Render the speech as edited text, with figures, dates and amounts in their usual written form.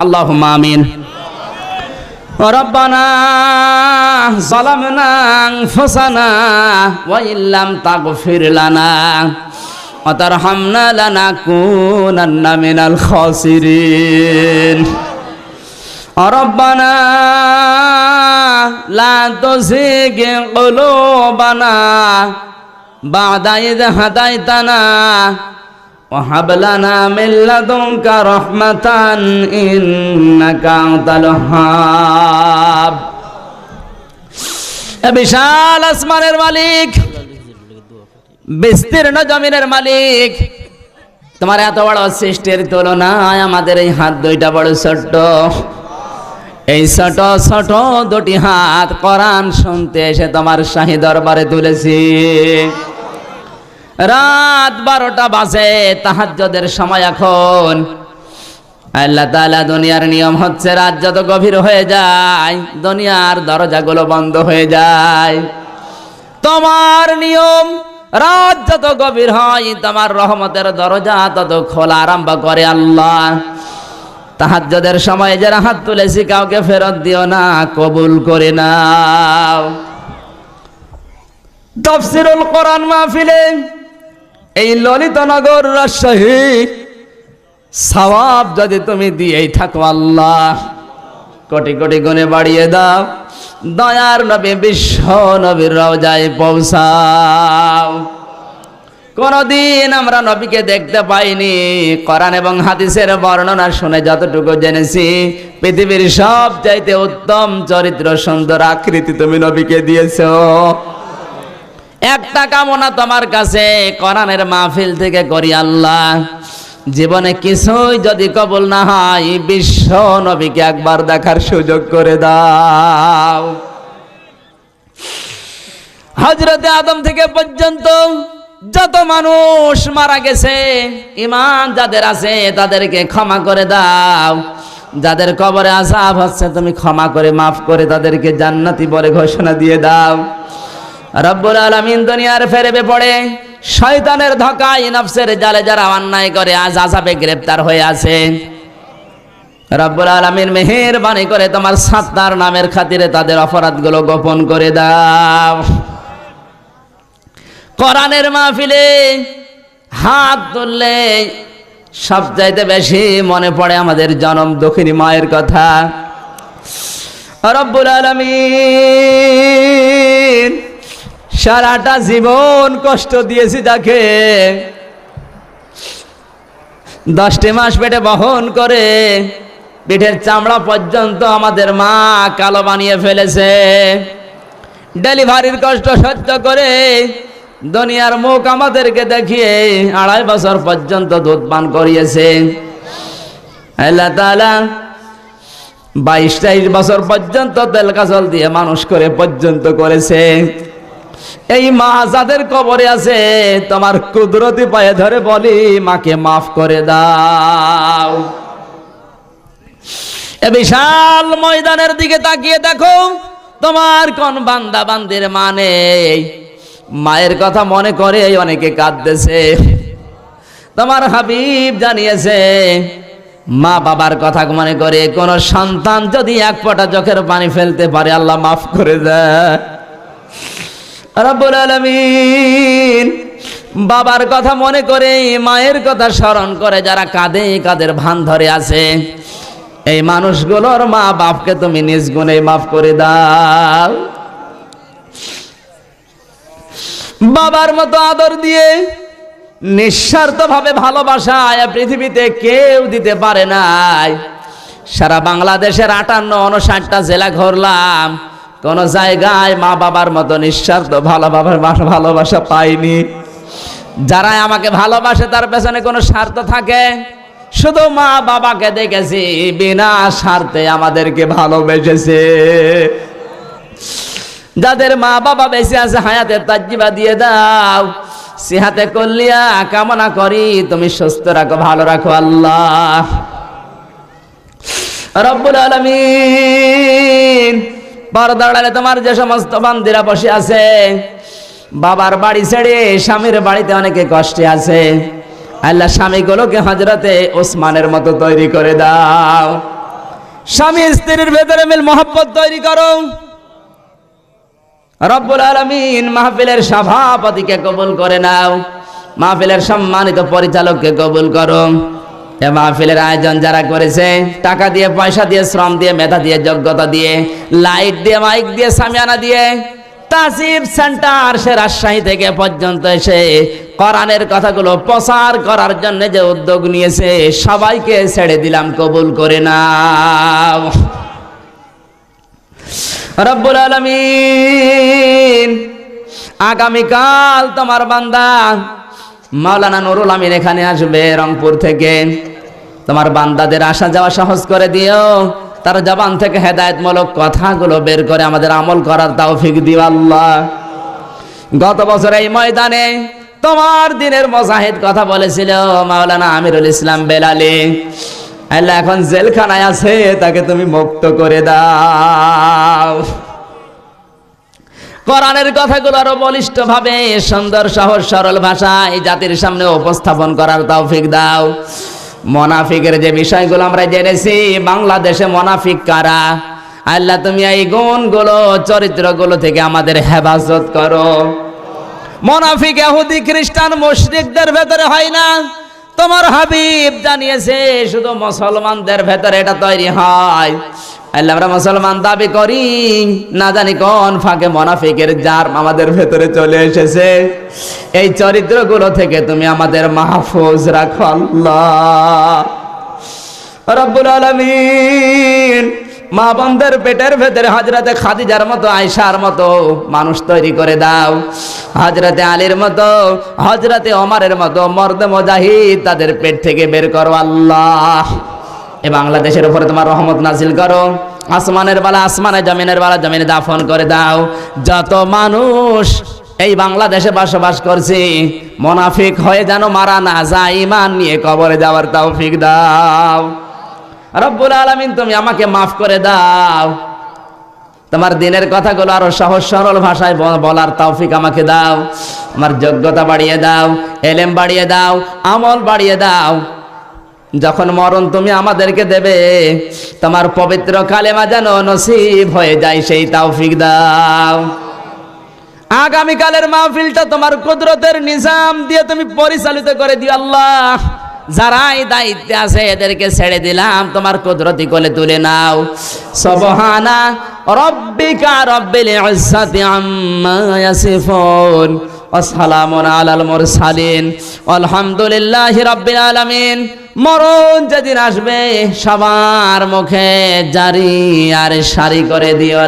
আল্লাহুম্মা আমিন। রব্বানা যালামনা আনফুসানা ওয়া ইল্লাম তাগফির লানা ওয়া তারহামনা লানাকুনান্না মিনাল খাসিরিন। রব্বানা লা তুযিগ কুলুবানা বা'দা ইয হাদাইতানা ওয়া হাব লানা মিন লাদুনকা রাহমাতান ইন্নাকা আনতাল ওয়াহ্হাব। বিশাল আসমানের মালিক, বিস্তীর্ণ জমিনের মালিক, তোমার এত বড় সৃষ্টির তুলনায় আমাদের এই হাত দুইটা বড় ছোট্ট। এই ছোট ছোট দুটি হাত কোরআন শুনতে এসে তোমার শাহী দরবারে তুলেছি। রাত 12টা বাজে, তাহাজ্জুদের সময় এখন। আল্লাহ তাআলা দুনিয়ার নিয়ম হচ্ছে রাত যত গভীর হয়ে যায় দুনিয়ার দরজাগুলো বন্ধ হয়ে যায়। তোমার নিয়ম রাত যত গভীর হয় তোমার রহমতের দরজা তত খোলা আরম্ভ করে। আল্লাহ, তাহাজ্জুদের সময় যারা হাত তুলেছি কাউকে ফেরত দিও না, কবুল করে নাও। তাফসীরুল কোরআন মাহফিলে এই ললিতনগর রাজশাহী সওয়াব যদি তুমি দিয়েই থাকো আল্লাহ, কোটি কোটি গুণে বাড়িয়ে দাও। দয়ার নবী বিশ্ব নবীর রওজায় পৌঁছাও। কোনদিন আমরা নবীকে দেখতে পাইনি, কোরআন এবং হাদিসের বর্ণনা শুনে যতটুকু জেনেছি পৃথিবীর সব চাইতে উত্তম চরিত্র সুন্দর আকৃতি তুমি নবীকে দিয়েছো। একটা কামনা তোমার কাছে কোরআনের মাহফিল থেকে করি আল্লাহ, জীবনে কিছুই যদি কবুল না হয় বিশ্ব নবীকে একবার দেখার সুযোগ করে দাও। হযরতে আদম থেকে পর্যন্ত যত মানুষ মারা গেছে ঈমান যাদের আছে তাদেরকে ক্ষমা করে দাও। যাদের কবরে আযাব হচ্ছে তুমি ক্ষমা করে মাফ করে তাদেরকে জান্নাতি বলে ঘোষণা দিয়ে দাও। রব্বুল আলামিন দুনিয়ার ফেরেবে পড়ে শয়তানের ধোঁকায় নফসের জালে যারা অন্যায় করে আজ আযাবে গ্রেফতার হয়ে আছে, রব্বুল আলামিন মেহেরবানি করে তোমার সাত্তার নামের খাতিরে তাদের অপরাধগুলো গোপন করে দাও। কোরআনের মাহফিলে হাত তুললে সবচাইতে বেশি মনে পড়ে আমাদের জনম দুঃখিনী মায়ের কথা। রব্বুল আলামিন সারাটা জীবন কষ্ট দিয়েছি যাকে, 10টি মাস পেটে বহন করে পিঠের চামড়া পর্যন্ত আমাদের মা কালো বানিয়ে ফেলেছে। ডেলিভারির কষ্ট সহ্য করে দুনিয়ার মুখ আমাদেরকে দেখিয়ে 2.5 বছর পর্যন্ত দুধ পান করিয়েছে। আল্লাহ তাআলা 22-23 বছর পর্যন্ত তেল কাজল দিয়ে মানুষ করে পর্যন্ত করেছে। এই মা যাদের কবরে আছে তোমার কুদরতি পায়ে ধরে বলি মাকে মাফ করে দাও। এ বিশাল ময়দানের দিকে তাকিয়ে দেখো তোমার কোন বান্দা বান্দির মা নেই। মায়ের কথা মনে করে অনেকে কাঁদতেছে। তোমার হাবিব জানিয়েছে মা বাবার কথা মনে করে কোন সন্তান যদি এক ফোঁটা চোখের পানি ফেলতে পারে আল্লাহ মাফ করে দেয়। রব্বুল আলামিন বাবার কথা মনে করে মায়ের কথা স্মরণ করে যারা কাঁদে কাদের ভান ধরে আছে এই মানুষগুলোর মা বাপকে তুমি নিজ গুণে মাফ করে দাও। বাবার মতো আদর দিয়ে নিঃস্বার্থভাবে ভালোবাসা পৃথিবীতে কেউ দিতে পারে নাই। সারা বাংলাদেশের 58-59টা জেলা ঘুরলাম, কোন জায়গায় মা বাবার মতো নিঃস্বার্থ ভালোবাসা পাইনি। যারা আমাকে ভালোবাসে তার পেছনে কোনো স্বার্থ থাকে? শুধু মা বাবাকে দেখেছি বিনা স্বার্থে আমাদেরকে ভালোবেসেছে। যাদের মা বাবা বেঁচে আছে হায়াতের তাজ্জিবা দিয়ে দাও। সিহাতে কল্লিয়া কামনা করি তুমি সুস্থ রাখো, ভালো রাখো আল্লাহ। রব্বুল আলামিন পর্দার আড়ালে তোমার যে সমস্ত বান্দিরা বসে আছে বাবার বাড়ি ছেড়ে স্বামীর বাড়িতে অনেকে কষ্টে আছে, আল্লাহ স্বামীগুলোকে হযরতে ওসমানের মতো তৈরি করে দাও। স্বামী স্ত্রীর ভেতরে মিল মহব্বত তৈরি করো। রব্বুল আলামিন মাহফিলের সভাপতিকে কবুল করে নাও, মাহফিলের সম্মানিত পরিচালককে কবুল করো। এ মাহফিলের আয়োজন যারা করেছে, টাকা দিয়ে, পয়সা দিয়ে, শ্রম দিয়ে, মেধা দিয়ে, যোগ্যতা দিয়ে, লাইট দিয়ে, মাইক দিয়ে, সামিয়ানা দিয়ে, তাসিফ সেন্টার সে রাজশাহী থেকে পর্যন্ত এসে কোরআনের কথাগুলো প্রচার করার জন্য যে উদ্যোগ নিয়েছে, সবাইকে ছেড়ে দিলাম, কবুল করে নাও। রব্বুল আলামিন আগামীকাল তোমার বান্দা মাওলানা নুরুল আমিন এখানে আসবে রংপুর থেকে। তোমার বান্দাদের আসা যাওয়া সহজ করে দিও, তার জবান থেকে হেদায়েতমূলক কথাগুলো বের করে আমাদের আমল করার তৌফিক দিও আল্লাহ। গত বছর এই ময়দানে তোমার দিনের মুজাহিদ কথা বলেছিল মাওলানা আমিরুল ইসলাম বেলালি, আল্লাহ এখন জেলখানায় আছে, তাকে তুমি মুক্ত করে দাও। কোরআনের কথাগুলো আরো বলিষ্ঠ ভাবে, সুন্দর, সহজ সরল ভাষায় জাতির সামনে উপস্থাপন করার তৌফিক দাও। মুনাফিকের যে বিষয়গুলো আমরা জেনেছি, বাংলাদেশে মুনাফিক কারা, আল্লাহ তুমি এই গুণগুলো, চরিত্রগুলো থেকে আমাদের হেফাজত করো। মুনাফিক ইহুদি খ্রিস্টান মুশরিকদের ভেতরে হয় না, তোমার হাবিব জানিয়েছে শুধু মুসলমানদের ভেতরে এটা তৈরি হয়। আল্লাহ আমরা মুসলমান দাবি করি, না জানি কোন ফাঁকে মুনাফিকের জার আমাদের ভেতরে চলে এসেছে। এই চরিত্রগুলো থেকে তুমি আমাদের মাহফুজ রাখো আল্লাহ। রব্বুল আলামিন মা বোনদের পেটের ভেতরে হযরতে খাদিজার মতো, আয়েশার মতো মানুষ তৈরি করে দাও। হযরতে আলীর মতো, হযরতে ওমরের মতো মর্দে মুজাহিদ তাদের পেট থেকে বের করো আল্লাহ। এ বাংলাদেশের উপরে তোমার রহমত নাজিল করো। আসমানের বালা আসমানে, জমিনের বালা জমিনে দাফন করে দাও। যত মানুষ এই বাংলাদেশে বসবাস করছে, মুনাফিক হয়ে যেন মারা না যায়, ঈমান নিয়ে কবরে যাওয়ার তৌফিক দাও। রব্বুল আলামিন তুমি আমাকে মাফ করে দাও। তোমার দিনের কথাগুলো আরো সহজ সরল ভাষায় বলার তৌফিক আমাকে দাও। আমার যোগ্যতা বাড়িয়ে দাও, এলেম বাড়িয়ে দাও, আমল বাড়িয়ে দাও। যখন মরণ তুমি আমাদেরকে দেবে, তোমার পবিত্র কালেমা যেন নসিব হয়ে যায়, সেই তৌফিক দাও। আগামীকালের মাহফিলটা তোমার কুদরতের নিজাম দিয়ে তুমি পরিচালিত করে দিও আল্লাহ। যারাই দায়িত্বে আছে এদেরকে ছেড়ে দিলাম, তোমার কুদরতি কোলে তুলে নাও। সুবহানা রাব্বিকা রাব্বিল ইজ্জাতি আম্মা ইয়াসিফুন ওয়া সালামুন আলাল মুরসালিন আলহামদুলিল্লাহি রাব্বিল আলামিন। মরণ যেদিন আসবে সবার মুখে জারি আর সারি করে দিও।